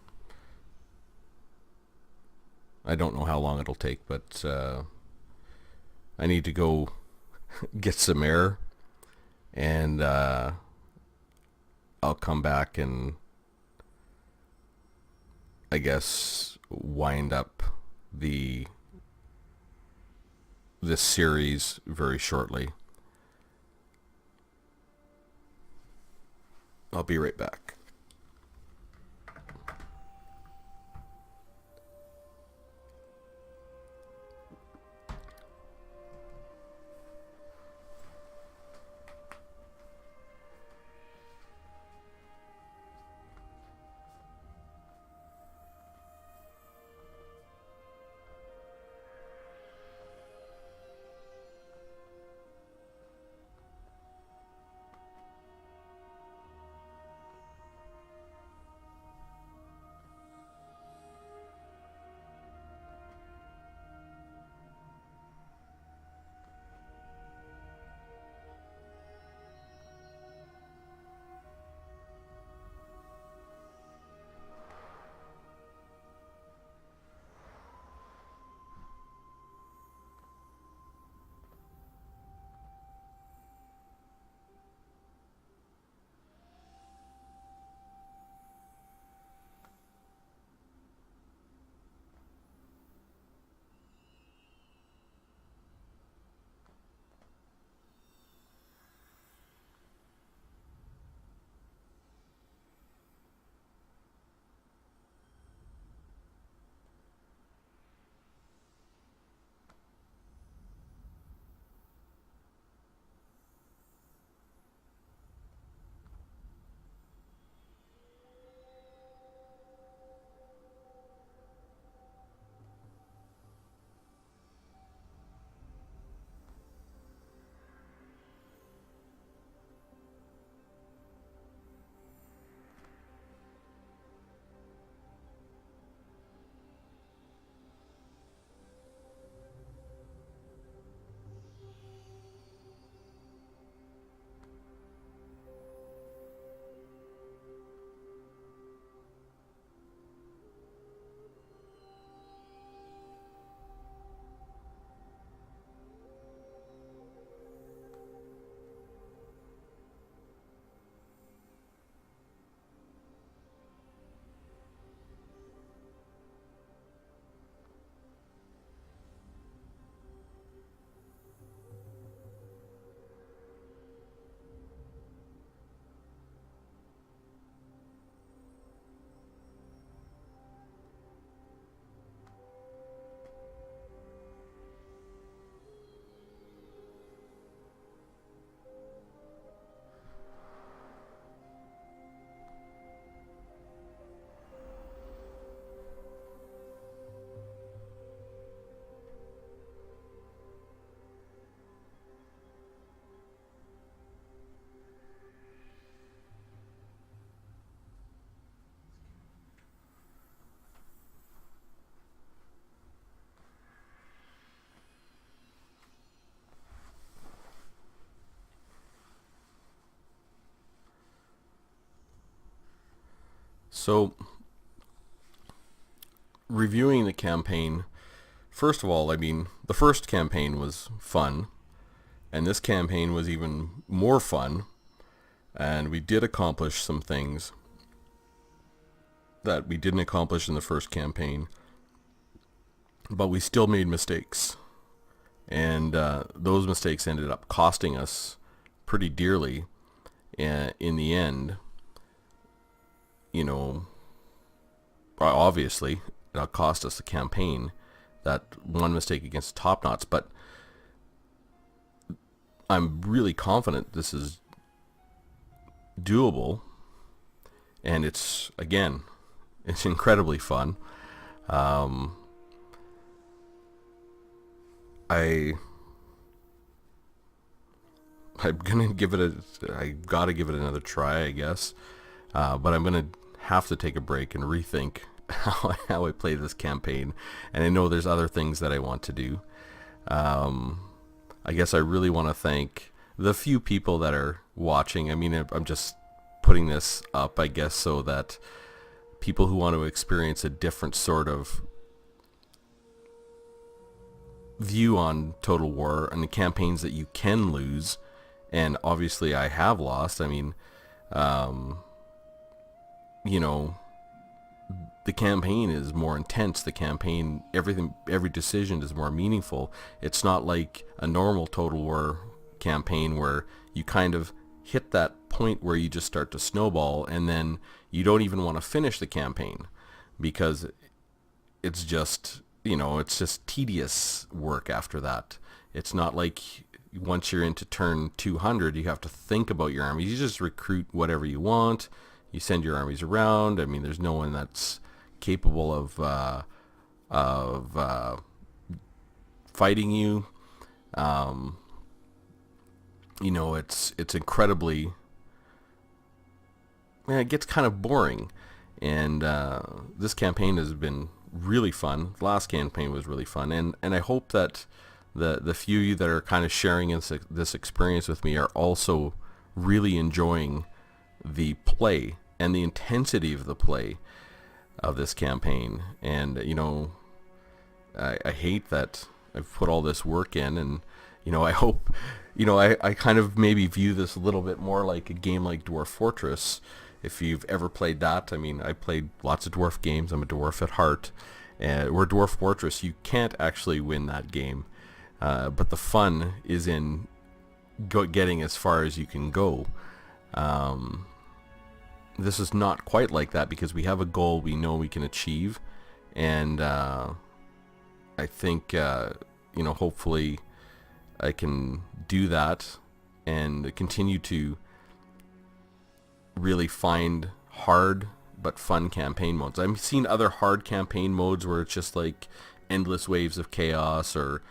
I don't know how long it'll take, but I need to go get some air, and I'll come back and I guess wind up this series very shortly. I'll be right back. So, reviewing the campaign, first of all, I mean, the first campaign was fun, and this campaign was even more fun, and we did accomplish some things that we didn't accomplish in the first campaign, but we still made mistakes, and those mistakes ended up costing us pretty dearly in the end. You know, obviously, it cost us the campaign, that one mistake against the Top Knots, but I'm really confident this is doable, and it's incredibly fun. I'm gonna give it I gotta give it another try, I guess, but I'm gonna have to take a break and rethink how I play this campaign, and I know there's other things that I want to do. I guess I really want to thank the few people that are watching. I mean, I'm just putting this up, I guess, so that people who want to experience a different sort of view on Total War and the campaigns that you can lose, and obviously I have lost. I mean, you know, the campaign is more intense. The campaign, every decision is more meaningful. It's not like a normal Total War campaign where you kind of hit that point where you just start to snowball, and then you don't even want to finish the campaign because it's just, you know, it's just tedious work after that. It's not like once you're into turn 200, you have to think about your armies. You just recruit whatever you want. You send your armies around. I mean, there's no one that's capable of fighting you. You know, it's incredibly, man, it gets kind of boring. And this campaign has been really fun. The last campaign was really fun, and I hope that the few of you that are kind of sharing this experience with me are also really enjoying the play and the intensity of the play of this campaign. And you know, I hate that I've put all this work in, and you know, I hope, you know, I kind of maybe view this a little bit more like a game like Dwarf Fortress. If you've ever played that, I mean, I played lots of dwarf games. I'm a dwarf at heart. And where Dwarf Fortress, you can't actually win that game. But the fun is in getting as far as you can go. This is not quite like that because we have a goal we know we can achieve. And I think, you know, hopefully I can do that and continue to really find hard but fun campaign modes. I've seen other hard campaign modes where it's just like endless waves of chaos, or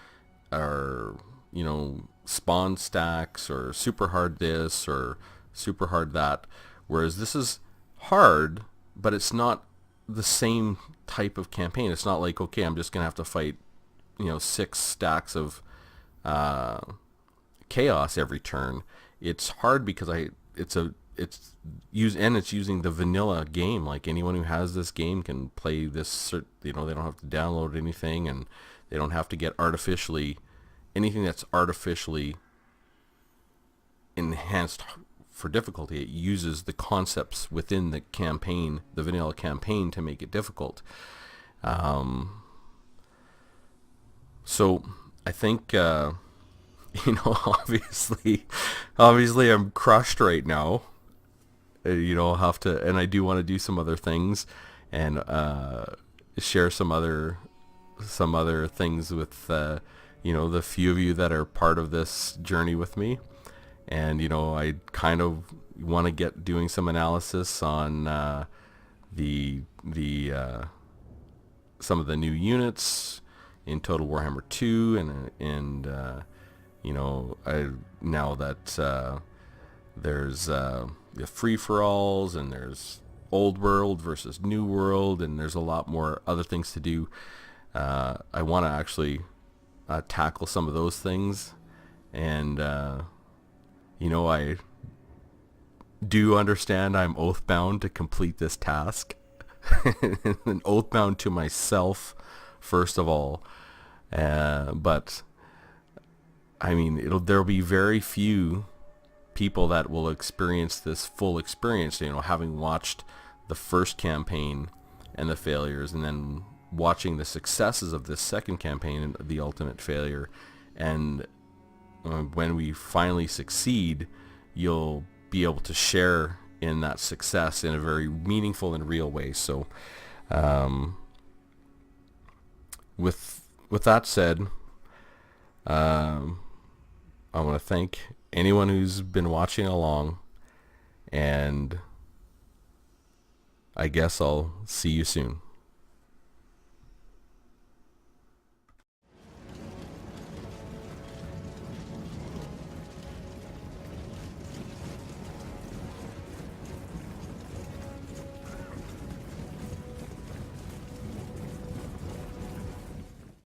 you know, spawn stacks, or super hard this or super hard that, whereas this is hard, but it's not the same type of campaign. It's not like, okay, I'm just gonna have to fight, you know, 6 stacks of chaos every turn. It's hard because it's using the vanilla game. Like, anyone who has this game can play this. You know, they don't have to download anything, and they don't have to get anything that's artificially enhanced for difficulty. It uses the concepts within the campaign, the vanilla campaign, to make it difficult. So I think, you know, obviously I'm crushed right now. You know, I'll have to, and I do want to do some other things, and share some other things with, you know, the few of you that are part of this journey with me. And, you know, I kind of want to get doing some analysis on the some of the new units in Total Warhammer 2, and you know, now that there's the free-for-alls, and there's old world versus new world, and there's a lot more other things to do. I want to actually tackle some of those things, and you know, I do understand I'm oathbound to complete this task, an Oathbound to myself, first of all. But I mean, there'll be very few people that will experience this full experience. You know, having watched the first campaign and the failures, and then watching the successes of this second campaign and the ultimate failure, and when we finally succeed, you'll be able to share in that success in a very meaningful and real way. So with that said, I want to thank anyone who's been watching along, and I guess I'll see you soon.